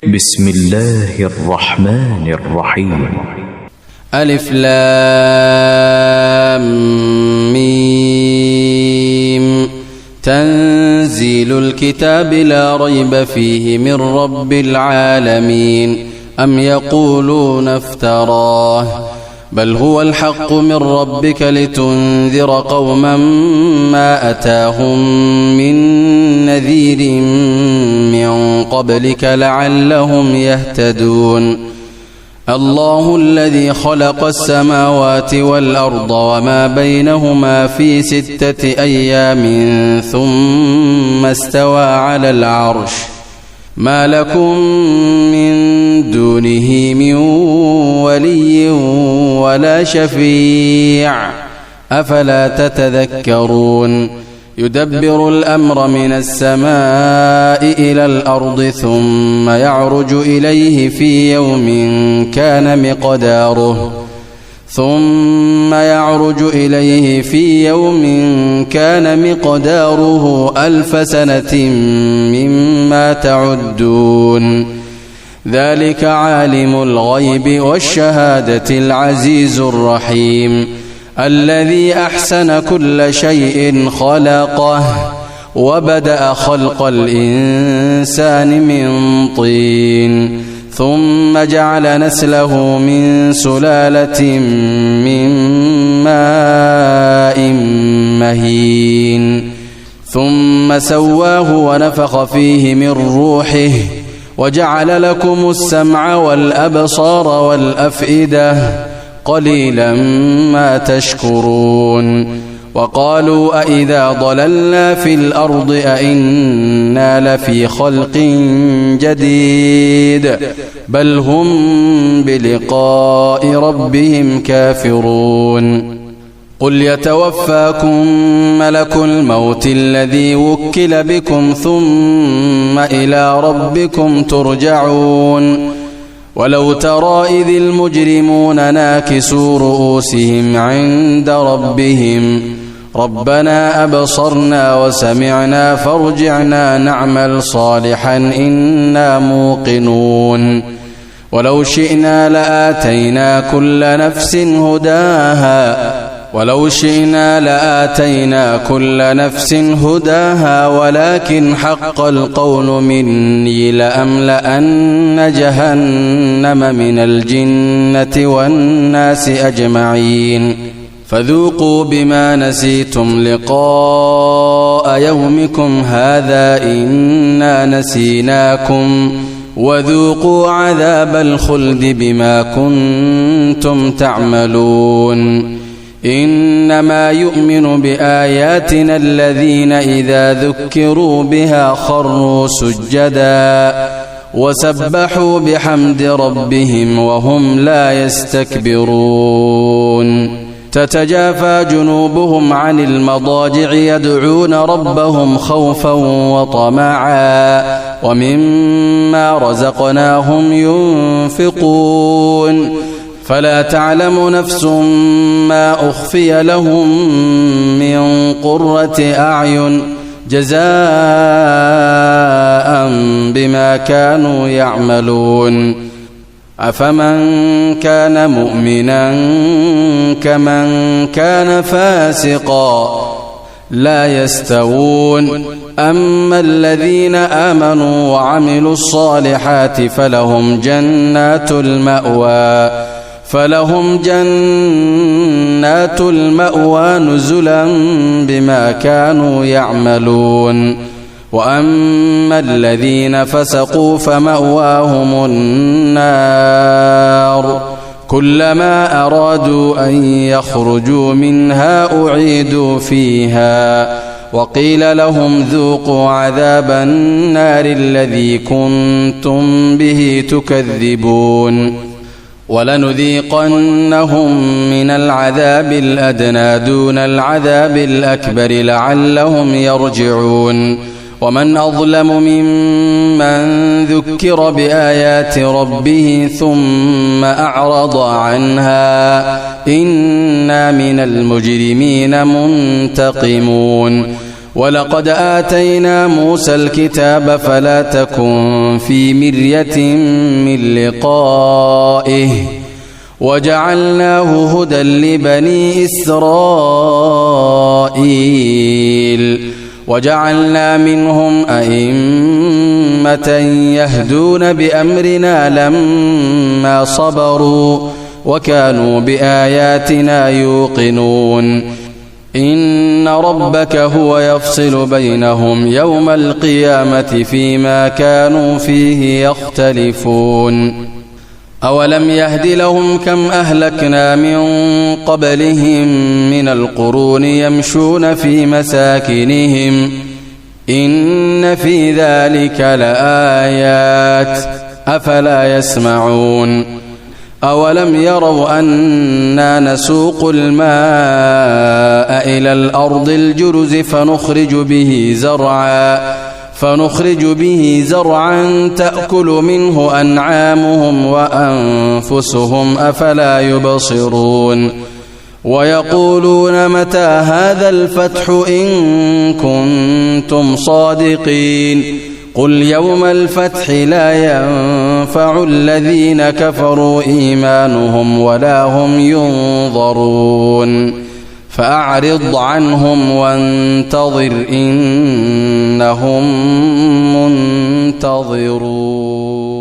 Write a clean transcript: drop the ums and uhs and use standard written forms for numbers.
بسم الله الرحمن الرحيم. ألف لام ميم. تنزيل الكتاب لا ريب فيه من رب العالمين. أم يقولون افتراه بل هو الحق من ربك لتنذر قوما ما أتاهم من نذير من قبلك لعلهم يهتدون. الله الذي خلق السماوات والأرض وما بينهما في 6 أيام ثم استوى على العرش. ما لكم من دونه من ولي ولا شفيع أفلا تتذكرون. يدبر الأمر من السماء إلى الأرض ثم يعرج إليه في يوم كان مقداره 1000 سنة مما تعدون. ذلك عالم الغيب والشهادة العزيز الرحيم. الذي أحسن كل شيء خلقه وبدأ خلق الإنسان من طين ثم جعل نسله من سلالة من ماء مهين ثم سواه ونفخ فيه من روحه وجعل لكم السمع والأبصار والأفئدة قليلا ما تشكرون. وقالوا أئذا ضللنا في الأرض أئنا لفي خلق جديد بل هم بلقاء ربهم كافرون. قل يتوفاكم ملك الموت الذي وكل بكم ثم إلى ربكم ترجعون. ولو ترى إذ المجرمون ناكسوا رؤوسهم عند ربهم ربنا أبصرنا وسمعنا فارجعنا نعمل صالحا إنا موقنون. ولو شئنا لآتينا كل نفس هداها ولكن حق القول مني لأملأن جهنم من الجنة والناس أجمعين. فذوقوا بما نسيتم لقاء يومكم هذا إنا نسيناكم وذوقوا عذاب الخلد بما كنتم تعملون. إنما يؤمن بآياتنا الذين إذا ذكروا بها خروا سجدا وسبحوا بحمد ربهم وهم لا يستكبرون. تتجافى جنوبهم عن المضاجع يدعون ربهم خوفا وطمعا ومما رزقناهم ينفقون. فلا تعلم نفس ما أخفي لهم من قرة أعين جزاء بما كانوا يعملون. أفمن كان مؤمنا كمن كان فاسقا لا يستوون. أما الذين آمنوا وعملوا الصالحات فلهم جنات المأوى نزلا بما كانوا يعملون. وأما الذين فسقوا فمأواهم النار كلما أرادوا أن يخرجوا منها أعيدوا فيها وقيل لهم ذوقوا عذاب النار الذي كنتم به تكذبون. ولنذيقنهم من العذاب الأدنى دون العذاب الأكبر لعلهم يرجعون. ومن أظلم ممن ذكر بآيات ربه ثم أعرض عنها إنا من المجرمين منتقمون. ولقد آتينا موسى الكتاب فلا تكن في مرية من لقائه وجعلناه هدى لبني إسرائيل وجعلنا منهم أئمة يهدون بأمرنا لما صبروا وكانوا بآياتنا يوقنون إن ربك هو يفصل بينهم يوم القيامة فيما كانوا فيه يختلفون أولم يهد لهم كم أهلكنا من قبلهم من القرون يمشون في مساكنهم إن في ذلك لآيات أفلا يسمعون أولم يروا أنا نسوق الماء إلى الأرض الجرز فنخرج به زرعا تأكل منه أنعامهم وأنفسهم أفلا يبصرون ويقولون متى هذا الفتح إن كنتم صادقين قل يوم الفتح لا ينفع الذين كفروا إيمانهم ولا هم ينظرون فأعرض عنهم وانتظر إنهم منتظرون.